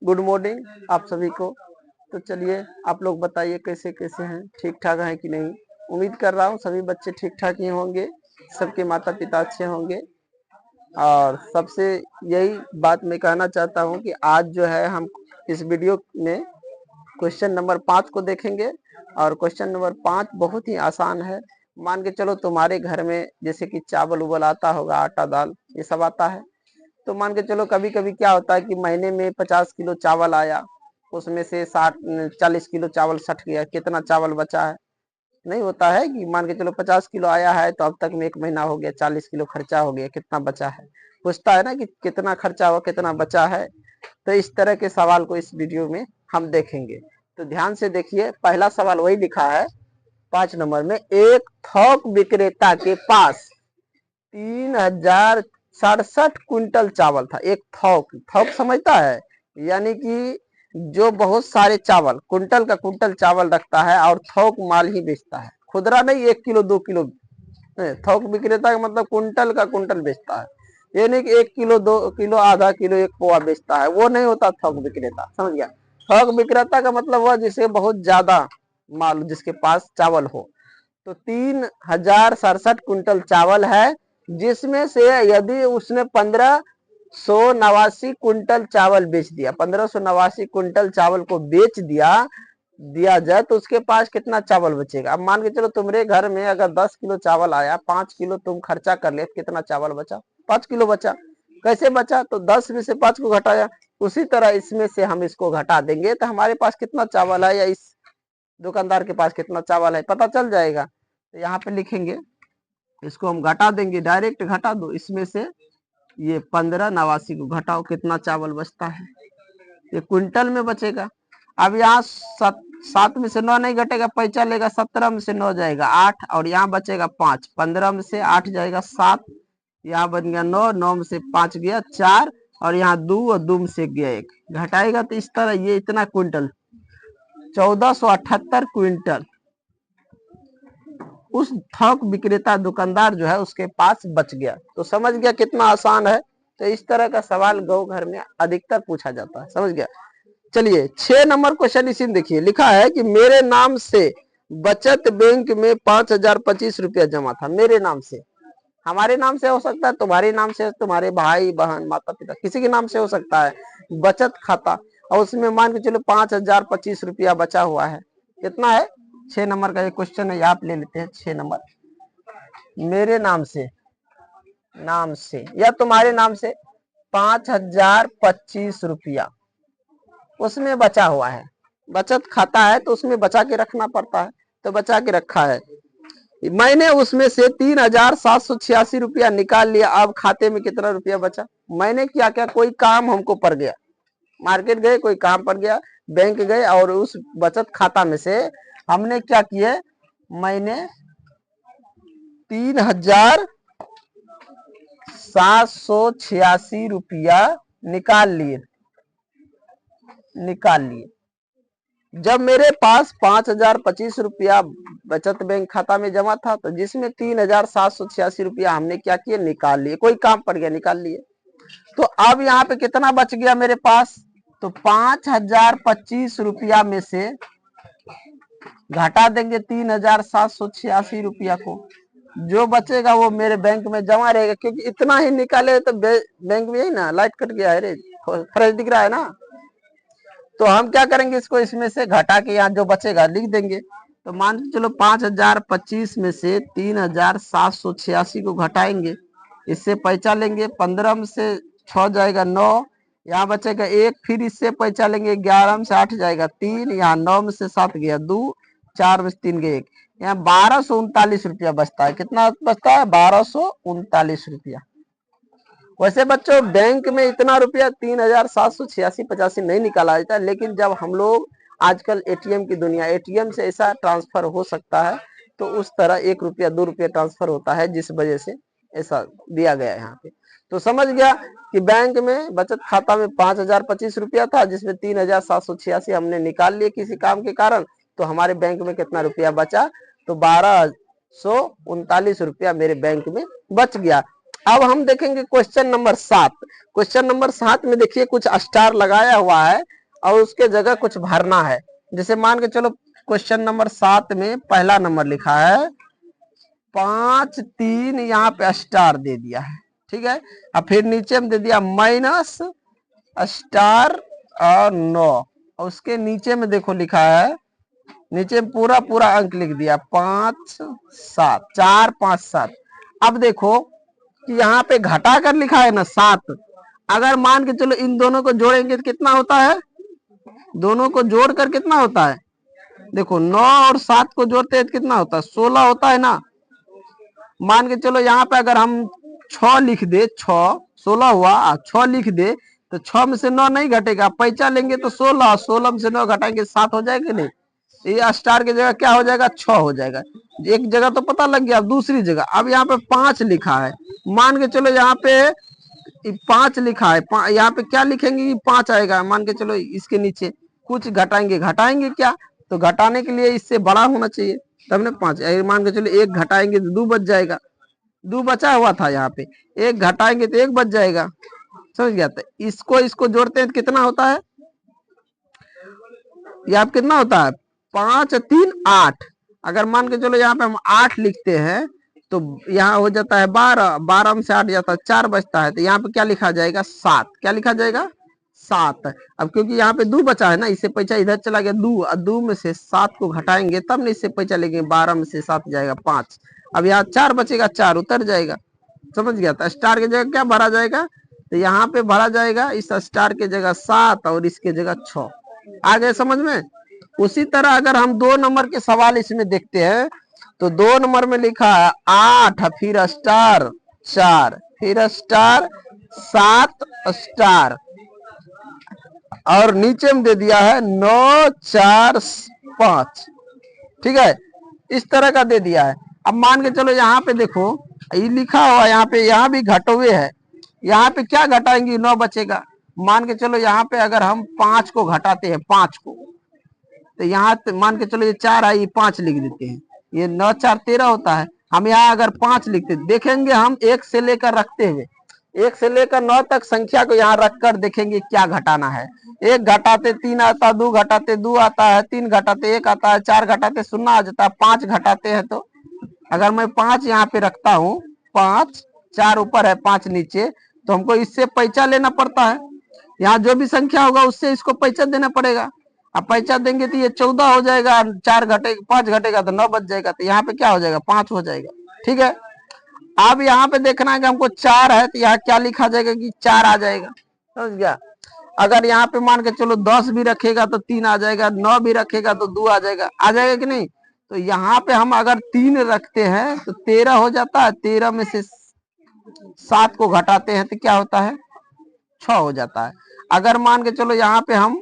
Good morning आप सभी को। तो चलिए आप लोग बताइए कैसे कैसे हैं, ठीक ठाक हैं कि नहीं। उम्मीद कर रहा हूँ सभी बच्चे ठीक ठाक ही होंगे, सबके माता पिता अच्छे होंगे। और सबसे यही बात मैं कहना चाहता हूँ कि आज जो है हम इस वीडियो में क्वेश्चन नंबर 5 को देखेंगे। और क्वेश्चन नंबर 5 बहुत ही आसान है। मान के चलो तुम्हारे घर में जैसे कि चावल उबल आता होगा, आटा दाल ये सब आता है। तो मान के चलो कभी कभी क्या होता है कि महीने में 50 किलो चावल आया, उसमें से 40 किलो चावल सठ गया, कितना चावल बचा है। नहीं होता है कि मान के चलो 50 किलो आया है तो अब तक में 1 महीना हो गया, 40 किलो खर्चा हो गया, कितना बचा है। पूछता है ना कि कितना खर्चा हुआ, कितना बचा है। तो इस तरह के सवाल को इस वीडियो में हम देखेंगे। तो ध्यान से देखिए, पहला सवाल वही लिखा है 5 नंबर में। एक थोक विक्रेता के पास 3067 क्विंटल चावल था। एक थोक, थोक समझता है, यानी कि जो बहुत सारे चावल, कुंटल का कुंटल चावल रखता है और थोक माल ही बेचता है, खुदरा नहीं 1 किलो 2 किलो। थोक विक्रेता का मतलब कुंटल का कुंटल बेचता है, ये नहीं कि 1 किलो 2 किलो आधा किलो 1 पौवा बेचता है, वो नहीं होता थोक विक्रेता। समझ गया। थोक विक्रेता का मतलब वह जिसे बहुत ज्यादा माल, जिसके पास चावल हो। तो 3067 क्विंटल चावल है, जिसमें से यदि उसने 1589 क्विंटल चावल बेच दिया, 1589 क्विंटल चावल को बेच दिया जाए तो उसके पास कितना चावल बचेगा। अब मान के चलो तुम्हारे घर में अगर 10 किलो चावल आया, 5 किलो तुम खर्चा कर ले, कितना चावल बचा? 5 किलो बचा। कैसे बचा? तो 10 में से 5 को घटाया। उसी तरह इसमें से हम इसको घटा देंगे तो हमारे पास कितना चावल है या इस दुकानदार के पास कितना चावल है पता चल जाएगा। तो यहाँ पे लिखेंगे, इसको हम घटा देंगे, डायरेक्ट घटा दो। इसमें से ये 1589 को घटाओ, कितना चावल बचता है, ये क्विंटल में बचेगा। अब यहाँ 7 में से 9 नहीं घटेगा, पैसा लेगा, 17 में से 9 जाएगा 8, और यहाँ बचेगा 5, 15 में से 8 जाएगा 7, यहाँ बन गया 9, 9 में से 5 गया 4, और यहाँ 2 और 2 में से गया 1, घटाएगा तो इस तरह ये इतना क्विंटल, 1478 क्विंटल उस थोक विक्रेता दुकानदार जो है उसके पास बच गया। तो समझ गया कितना आसान है। तो इस तरह का सवाल गाँव घर में अधिकतर पूछा जाता है। समझ गया। चलिए 6 नंबर क्वेश्चन इसी में देखिए, लिखा है कि मेरे नाम से बचत बैंक में 5025 रुपया जमा था। मेरे नाम से, हमारे नाम से हो सकता है, तुम्हारे नाम से, तुम्हारे भाई बहन माता पिता किसी के नाम से हो सकता है बचत खाता, और उसमें मान के चलो 5025 रुपया बचा हुआ है। कितना है? 6 नंबर का ये क्वेश्चन है, आप ले लेते हैं 6 नंबर। मेरे नाम से या तुम्हारे नाम से 5025 रुपया उसमें बचा हुआ है। बचत खाता है तो उसमें बचा के रखना पड़ता है, तो बचा के रखा है। मैंने उसमें से 3786 रुपया निकाल लिया। अब खाते में कितना रुपया बचा? मैंने क्या क्या, कोई काम हमको पड़ गया, मार्केट गए, कोई काम पड़ गया, बैंक गए, और उस बचत खाता में से हमने क्या किए, मैंने 3786 रुपया निकाल लिए। जब मेरे पास 5025 रुपया बचत बैंक खाता में जमा था, तो जिसमें 3786 रुपया हमने क्या किया, निकाल लिए। कोई काम पड़ गया, निकाल लिए। तो अब यहाँ पे कितना बच गया मेरे पास? तो 5025 रुपया में से घटा देंगे 3786 रुपया को, जो बचेगा वो मेरे बैंक में जमा रहेगा, क्योंकि इतना ही निकाले तो बैंक में, यही ना, लाइट कट गया है रे, फ्रेश दिख रहा है ना। तो हम क्या करेंगे, इसको इसमें से घटा के यहाँ जो बचेगा लिख देंगे। तो मान के चलो 5025 में से 3786 को घटाएंगे, इससे पैसा लेंगे, 15 में से 6 जाएगा 9, यहाँ बचेगा 1, फिर इससे पैसा लेंगे, 11 में से 8 जाएगा 3, यहाँ 9 में से 7 गया 2, 4 में से 3 गया 1, यहाँ 1239 रुपया बचता है। कितना बचता है? 1239 रुपया। वैसे बच्चों बैंक में इतना रुपया 3786 नहीं निकाला जाता, लेकिन जब हम लोग आजकल एटीएम की दुनिया, एटीएम से ऐसा ट्रांसफर हो सकता है, तो उस तरह 1 रुपया 2 रुपया ट्रांसफर होता है, जिस वजह से ऐसा दिया गया है यहाँ पे। तो समझ गया कि बैंक में बचत खाता में 5025 रुपया था, जिसमें 3786 हमने निकाल लिए किसी काम के कारण। तो हमारे बैंक में कितना रुपया बचा? तो 1239 रुपया मेरे बैंक में बच गया। अब हम देखेंगे क्वेश्चन नंबर 7। क्वेश्चन नंबर 7 में देखिए कुछ स्टार लगाया हुआ है और उसके जगह कुछ भरना है। जैसे मान के चलो क्वेश्चन नंबर 7 में पहला नंबर लिखा है 5 3, यहाँ पे स्टार दे दिया है, ठीक है। अब फिर नीचे में दे दिया माइनस स्टार और 9, और उसके नीचे में देखो लिखा है, नीचे में पूरा पूरा अंक लिख दिया 5 7, 4 5 7। अब देखो कि यहाँ पे घटा कर लिखा है ना 7, अगर मान के चलो इन दोनों को जोड़ेंगे तो कितना होता है, दोनों को जोड़कर कितना होता है, देखो 9 और 7 को जोड़ते हैं तो कितना होता है, 16 होता है ना। मान के चलो यहाँ पे अगर हम 6 लिख दे, 6 16 हुआ, 6 लिख दे तो 6 में से 9 नहीं घटेगा, पैसा लेंगे तो 16, 16 में से 9 घटाएंगे 7 हो जाएगा नहीं। ये स्टार की जगह क्या हो जाएगा, 6 हो जाएगा। एक जगह तो पता लग गया। दूसरी जगह अब यहाँ पे 5 लिखा है, मान के चलो यहाँ पे 5 लिखा है, यहाँ पे क्या लिखेंगे, 5 आएगा। मान के चलो इसके नीचे कुछ घटाएंगे, घटाएंगे क्या, तो घटाने के लिए इससे बड़ा होना चाहिए, तब ना 5। मान के चलो 1 घटाएंगे तो 2 बच जाएगा, 2 बचा हुआ था यहाँ पे, 1 घटाएंगे तो 1 बच जाएगा, समझ गया। तो इसको जोड़ते हैं तो कितना होता है, ये आप कितना होता है 5 3 8। अगर मान के चलो यहाँ पे हम 8 लिखते हैं तो यहाँ हो जाता है 12, 12 में से 8 जाता है 4 बचता है, तो यहाँ पे क्या लिखा जाएगा 7, क्या लिखा जाएगा 7। अब क्योंकि यहाँ पे 2 बचा है ना, इससे पैसा इधर चला गया 2, और 2 में से 7 को घटाएंगे तब ना इससे पैसा लेंगे, 12 में से 7 जाएगा 5। अब यहाँ 4 बचेगा, 4 उतर जाएगा, समझ गया। तो स्टार की जगह क्या भरा जाएगा, तो यहाँ पे भरा जाएगा इस स्टार की जगह 7 और इसके जगह 6। आ गए समझ में। उसी तरह अगर हम 2 नंबर के सवाल इसमें देखते हैं तो 2 नंबर में लिखा है 8, फिर स्टार 4, फिर स्टार 7 स्टार, और नीचे में दे दिया है 9 4 5, ठीक है, इस तरह का दे दिया है। अब मान के चलो यहाँ पे देखो ये लिखा हुआ, यहाँ पे यहाँ भी घटोवे है, यहाँ पे क्या घटाएंगे 9 बचेगा। मान के चलो यहाँ पे अगर हम 5 को घटाते हैं, 5 को, तो यहाँ मान के चलो ये 4 है, ये 5 लिख देते हैं, ये 9 4 13 होता है। हम यहाँ अगर 5 लिखते देखेंगे, हम 1 से लेकर रखते हुए 1 से लेकर 9 तक संख्या को यहाँ रखकर देखेंगे क्या घटाना है। 1 घटाते 3 आता है, 2 घटाते 2 आता है, 3 घटाते 1 आता है, 4 घटाते 0 आ जाता है, 5 घटाते हैं तो अगर मैं 5 यहाँ पे रखता हूँ, 5 4 ऊपर है 5 नीचे, तो हमको इससे पैसा लेना पड़ता है। यहाँ जो भी संख्या होगा उससे इसको पैसा देना पड़ेगा। अब पैसा देंगे तो ये 14 हो जाएगा, 4 घटे 5 घटेगा तो 9 बच जाएगा, तो यहाँ पे क्या हो जाएगा 5 हो जाएगा, ठीक है। अब यहाँ पे देखना है कि हमको 4 है तो यहाँ क्या लिखा जाएगा कि 4 आ जाएगा, समझ गया। अगर यहाँ पे मान के चलो 10 भी रखेगा तो 3 आ जाएगा, 9 भी रखेगा तो 2 आ जाएगा, आ जाएगा कि नहीं। तो यहाँ पे हम अगर 3 रखते हैं तो 13 हो जाता है, 13 में से 7 को घटाते हैं तो क्या होता है 6 हो जाता है। अगर मान के चलो यहाँ पे हम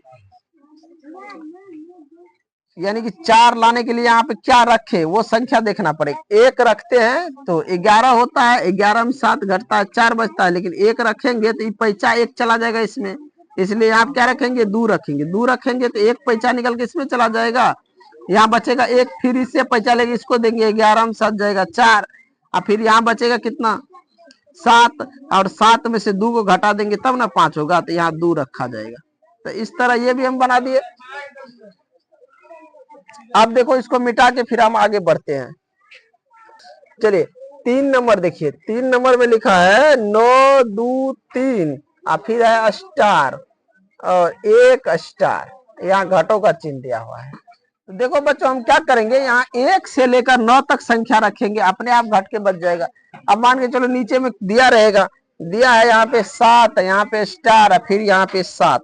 यानी कि 4 लाने के लिए यहाँ पे क्या रखे वो संख्या देखना पड़ेगा। 1 रखते हैं तो 11 होता है, 11 में 7 घटता है 4 बचता है, लेकिन 1 रखेंगे तो पैसा 1 चला जाएगा इसमें, इसलिए आप क्या रखेंगे 2 रखेंगे। 2 रखेंगे तो 1 पैसा निकल के इसमें चला जाएगा, यहाँ बचेगा 1, फिर इससे पैसा लेके इसको देंगे, 11 में 7 जाएगा 4, और फिर यहाँ बचेगा कितना 7, और 7 में से 2 को घटा देंगे तब ना 5 होगा, तो यहाँ 2 रखा जाएगा। तो इस तरह ये भी हम बना दिए। अब देखो इसको मिटा के फिर हम आगे बढ़ते हैं। चलिए 3 नंबर देखिए, 3 नंबर में लिखा है 9 2 3, और फिर है स्टार और 1 स्टार, यहाँ घटों का चिन्ह दिया हुआ है। तो देखो बच्चों हम क्या करेंगे, यहाँ 1 से लेकर 9 तक संख्या रखेंगे, अपने आप घट के बच जाएगा। अब मान के चलो नीचे में दिया रहेगा, दिया है यहाँ पे 7, यहाँ पे स्टार, फिर यहाँ पे 7।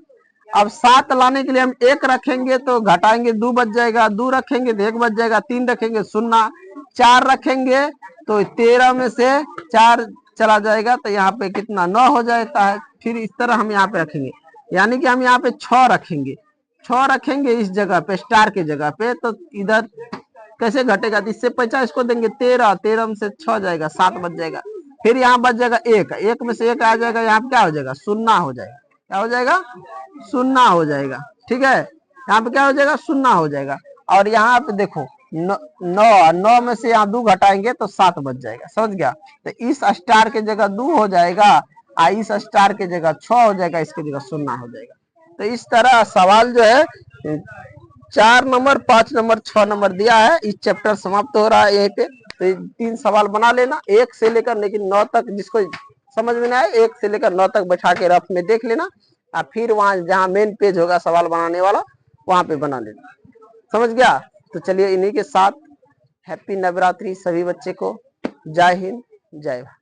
अब 7 लाने के लिए हम 1 रखेंगे तो घटाएंगे 2 बच जाएगा, 2 रखेंगे तो 1 बच जाएगा, 3 रखेंगे 0, 4 रखेंगे तो 13 में से 4 चला जाएगा, तो यहाँ पे कितना 9 हो जाता है। फिर इस तरह हम यहाँ पे रखेंगे, यानी कि हम यहाँ पे 6 रखेंगे, 6 रखेंगे इस जगह पे स्टार के जगह पे, तो इधर कैसे घटेगा, तो इससे पैसा इसको देंगे 13, 13 में से 6 जाएगा 7 बच जाएगा, फिर यहाँ बच जाएगा 1, 1 में से 1 आ जाएगा, यहाँ पे क्या हो जाएगा 0 हो जाएगा, क्या हो जाएगा 0 हो जाएगा, ठीक है। यहाँ पे क्या हो जाएगा 0 हो जाएगा। और यहाँ पे देखो नौ में से यहाँ 2 घटाएंगे तो 7 बच जाएगा, समझ गया। तो इस स्टार के जगह 2 हो जाएगा, इस स्टार के जगह 6 हो जाएगा, इसके जगह 0 हो जाएगा। तो इस तरह सवाल जो है 4 नंबर, 5 नंबर, 6 नंबर दिया है। इस चैप्टर समाप्त हो रहा है यहीं पे। तो 3 सवाल बना लेना, 1 से लेकर लेकिन 9 तक, जिसको समझ में ना आए 1 से लेकर 9 तक बैठा के रफ में देख लेना, और फिर वहां जहां मेन पेज होगा सवाल बनाने वाला वहां पे बना लेना, समझ गया। तो चलिए इन्हीं के साथ हैप्पी नवरात्रि सभी बच्चे को। जय हिंद, जय भारत।